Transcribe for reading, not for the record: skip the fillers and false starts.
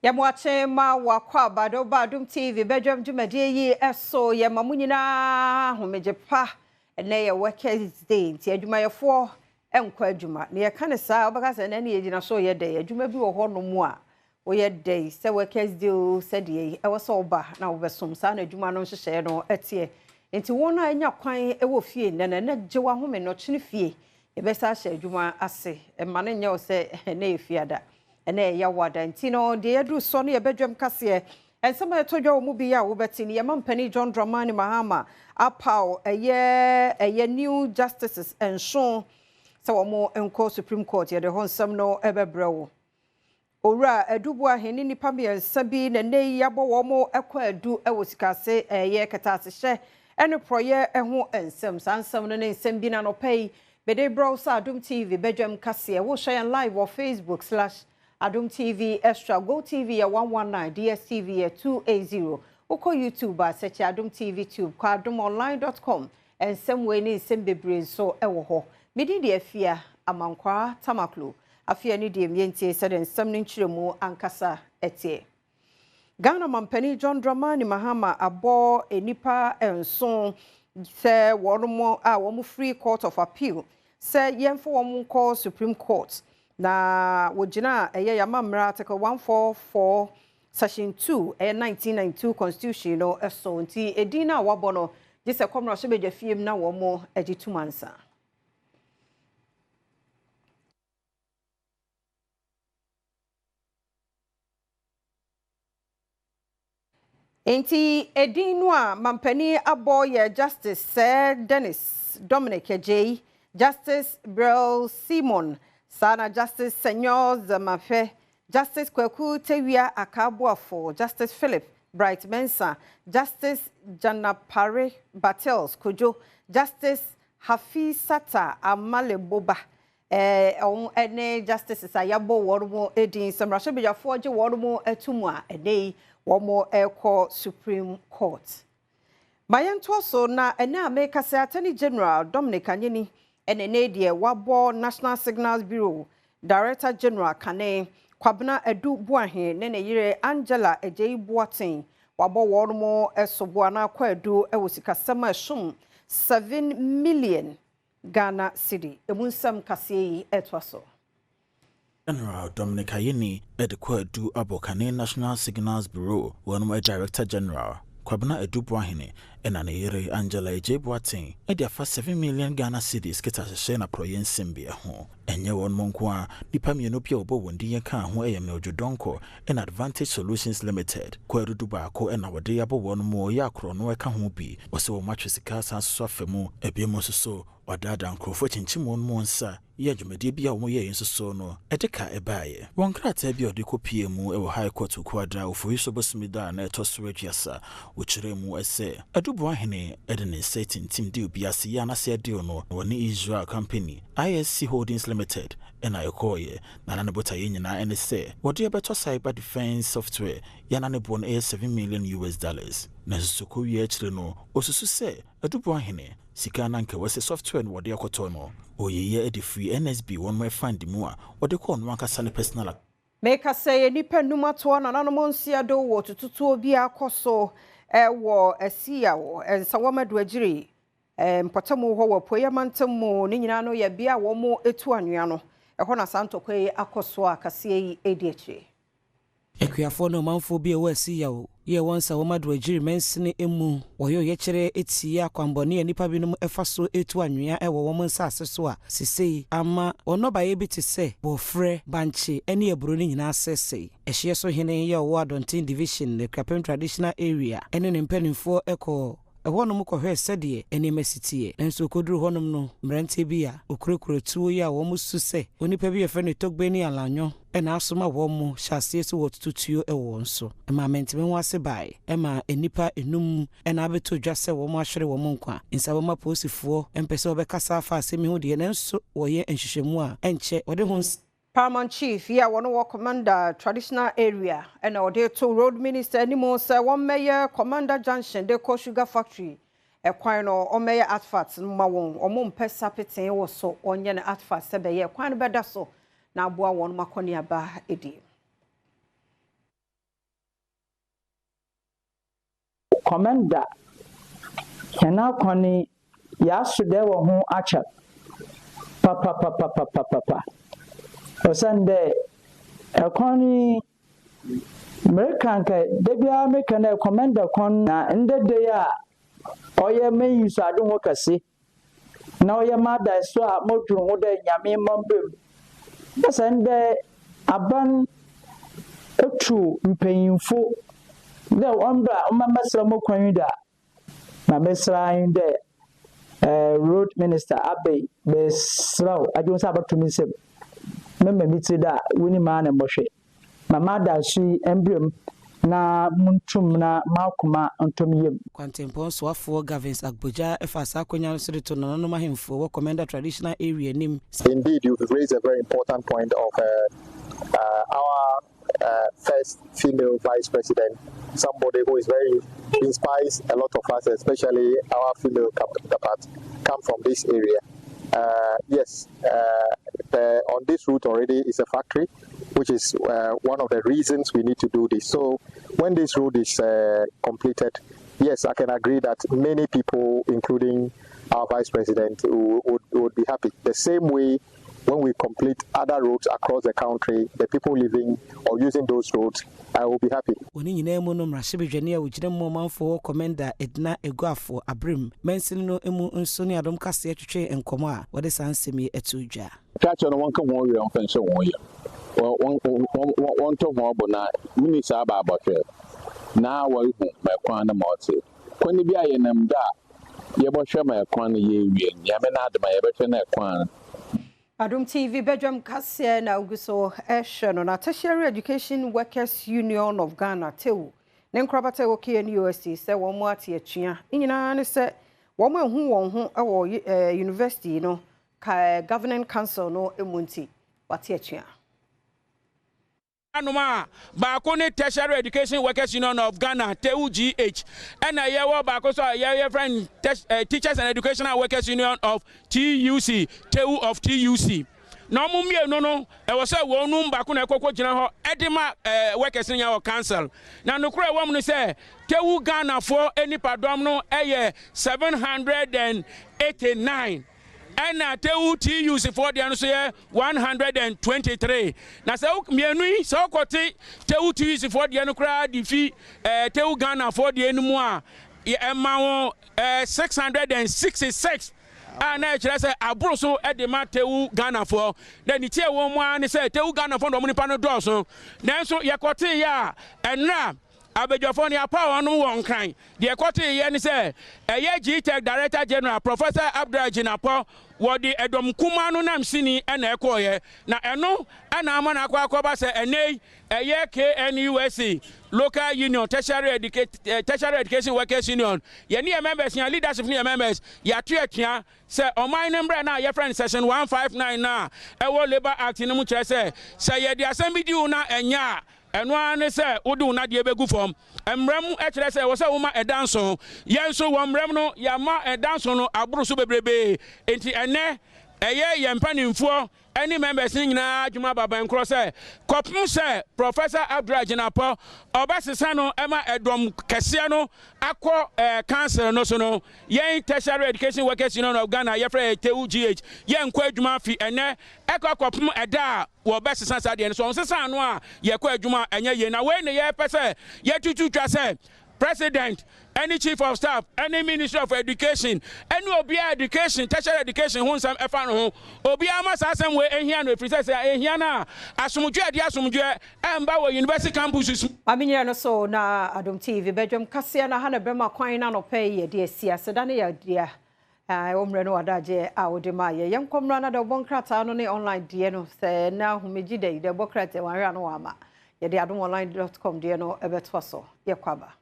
Yamwache ma wakwa Badwam TV Badwam dwumadie yi eso yemamunyina homejepa ene ye workers day nti adwumayefo enkwa adwuma ne ye kane saa obaka se na ne yegina so ye day adwuma bi wo ho no mu a wo ye day se workers day o se de e wo so oba na wo besom saa na adwuma no hyehyɛ no etie nti won a anya kwan e wo fie na gyewa home no kyene fie e be saa hye adwuma ase e ma ne nye wo se na ye fie ada ene ya wada ntino de yadu so ne Badwam kase ensema etodwa mu bi ya wo beti ne mampani John Dramani Mahama apaw eye new justices enso se wo mo enko Supreme Court ye de honsam no ebebrewo owura adubu aheni nipa me nsabi na nei yabo wo mo ekwa adu ewo sikase ye ketase hye ene proye eho ensem sansam no ne ensem bi na no pay bede browser Adom TV Badwam kase wo share live on Facebook / Adom TV Extra, Go TV ya 119, DSTV ya 280. Uko YouTube search Adom TV Tube, kwa adomonline.com. And some way ni sembebre so ewo ho. Midi di afia amankwa tamaklo. Afia ni di mienti seden samnin chiremu ankasa etie. Ghana mampani John Dramani Mahama abo enipa enson se wono womu Free Court of Appeal. Se yemfo womu call Supreme Court. Na wojina yamamra article 144 section 2 1992 constitution no so nti edina wabono gise komra so beja fiem na wo mo agitumansa enti edinu a mampani abo ye Justice Sir Dennis Dominic J Justice Brel Simon Sana Justice Senyor Zamafe, Justice Kweku Tewia Akabuafo, Justice Philip Bright Mensa, Justice Janapare Battles Kujo, Justice Hafisata Amale Boba, ene Justice Sayabo Warmo Edin, some Russia Bija Forge Warmo Etumwa, a day Warmo Airco Supreme Court. Mayan Twaso na ena make a Attorney General Dominic Anyini. Enenedie wabo National Signals Bureau Director General Kane Kwabena Edu Buahe nene yire Angela Ejei Boatin wabo wormo esobuana kwa edu ewosikasema eshum 7 million Ghana cedi emunsam kasei etwaso General Dominic Ayini edekwa edu abokane National Signals Bureau wormo Director General Kwabena Edu Buahene ena ne yere Angela Ejei Boatin edi afa 7 million Ghana cedis kita hye na proyen sembie ho enye won monko a nipa mienu pia obo wondi yeka ho eyeme odwodonko en Advantage Solutions Limited kwa rudu ba ko ena wode yabo won mo ya akro no eka ho bi wose wo matwesika sanso afemu ebiemo soso wadada nkrofo chinchimon mo nsa ye dwumade bia wo ye nsoso no edeka ebaye won krata bia ode kopie mu ewo high court kwadra ofoyiso bosumida na etoso aduasa wo kire mu ese adubo ahene edene setting team deal biase ya na se deal no woni Israel company ISC Holdings Limited ena ekoye na na bota ye nyina ene se wode beto cyber defense software ya na ne bon $7 million na suko wi akire no osusu se adubo ahene sika na nke wese software no wode akoto no oyeye edi free NSB won my fund mu a wode ko no ankasa ne personal make say nipa numa to na nanom nsia do wo tututu obi akoso wo asia wo ensa wo madu agire mpotamo ho wo poyamantam ni nyina no ya bia wo mo etu anwea no ho na santokwe akoso akase yi ediachi Ekuafo no manfo bi ewa asia wo ye wonsa wo madu agire mensene emu wo ye kyere etia kwambone anipa binom efaso etu anwea ewo wo nsase so a sisei ama onobaye bi te se bofre banche ene eburo ni nyina asese ehye so hene ye wo Adontin division ne Kapem traditional area ene ne mpanimfo eko ehono mu kohwe sede enemesitie enso koduru honom no mrante bi a okurekure tuo ya wo musu se onipa bi efe ne togbeni alanyo ena asoma wo mu hyase so wotutuo ewo nso ema mentime ho ase bai ema enipa enum ena abeto dwase wo mu ahwere wo mu nkwa insa wo ma posifo empese obekasa afa asemi ho de nenso wo ye enhwehwemu a enche wode ho Paramount Chief, yeah, one of Commander Traditional Area, and our day to Road Minister anymore, sir, one mayor Commander Junction, the Sugar Factory, a quino or mayor Atfats, Mawon, or Mum Pesapitin, or so on yen Atfats, Sebe, quite better so. Now, boy, one Maconia Bar, Eddie. commander hena kwani ya sude wo ho acha papa osande kwani American ka debia American na commander kon na ndede ya oye meyi so adu ho kase na oye mada so a moduru ho da nyame mambem osande aban otu mpanyimfo de ombra omamesra mokwan da na mesra inde road minister Abey besraw ajonsa abatumi seb memma mitri da woni ma na mohwe mama da shi emblem na muntum na makuma ontomiyem Kwantempon Swafo Gavins Agboja efasa akonya so to no mahemfo wo commander traditional area nim. Indeed, you've raised a very important point of our first female vice president, somebody who is very inspires a lot of us, especially our female counterparts, come from this area. Yes, on this route already is a factory, which is one of the reasons we need to do this. So when this road is completed, yes, I can agree that many people, including our vice president, would be happy. The same way when we complete other roads across the country, the people living or using those roads, I will be happy. Oni nyina emu no mrahye wujire mmanfo commander Edna Eguafo Abrim mensin no emu nso ne Adom kase atwetwe enkomo a wode sansemi etudwa. Kacho no wonka won we on fense won ye. Won to ho bona minisa aba abotwe. Na wa hu mekwan na mote. Kwani bi ayenam da ye bohwe mekwan ye wie. Nyame na adama ye betwe na ekwan. Adom TV Badwam kase na uguso no na Tertiary Education Workers Union of Ghana tewu ne nkrabata wo KNUST se wo mo ate atua nyina ne se wo mo hu won ho ewo university no ka governing council no emunti wate atua Anuma baako ne Tertiary Education Workers Union of Ghana tewu GH ena ye wo baako so ye friend Teachers and Educational Workers Union of TUC tewu of TUC na mo mienu no e wo se wo nu baako na ekokwo gina ho edema workers nya wo council na nokura wo mu no se tewu Ghana for enipadom no eye 789 and tewu TUC for the so 123 na se mienu so kwoti tewu TUC for the no kra di fi tewu Ghana for the enu a ema wo 666 and I say abro so e de ma tewu Ghana for then tie wo mu an say tewu Ghana for no mo nipa no do so nanso ye kwoti ya enra abejofo ni apa wonu won kan de kwoti ye ni say eye GTech Director General Professor Abdul Jinapo wodi Adom kuma no nam sini na ekoye na eno ana ama na akwa say enei eye KNUST Local Union Tertiary Education Workers Union ye ni members ya leadership ni members ya tuatua say oman number na ye friend section 159 na ewo Labor Act ni mu kire say ye de assembly di una enya eno ane say wodu na de begu fom emram e kire say wo say wo ma edanso yenso wo mram no ya ma edanso no aburu so bebrebe enti ene eye ye mpanimfo any members nyina adwuma baba nkro say kopum say Professor Abdul Jinapo obasesa no ema Adom kese no akọ council no so no yen Tertiary Education Workers Union of Ghana ye frɛ tewu GH yen kɔ adwuma fi ene ekopum eda wo obasesa sa de so onsesa no a ye kɔ adwuma enye ye na we ne ye pese ye tutu twa say President, any Chief of Staff, any Minister of Education, any Obia Education, Tertiary Education, who some efano, Obia must have some way in here, no precise Hiana, Asumuja, Asumuja, and Bawa University campuses. I mean, no so na Adom TV, Badwam Kasiana Hana Bema Coin and pay, dear Sia, Sedania, dear. Omreno adaje awodemaye yem komrana da bonkrata no ne online die no se na humegide de bokrate wan ra no ama ye de adomonline.com die no ebeto so ye kwaba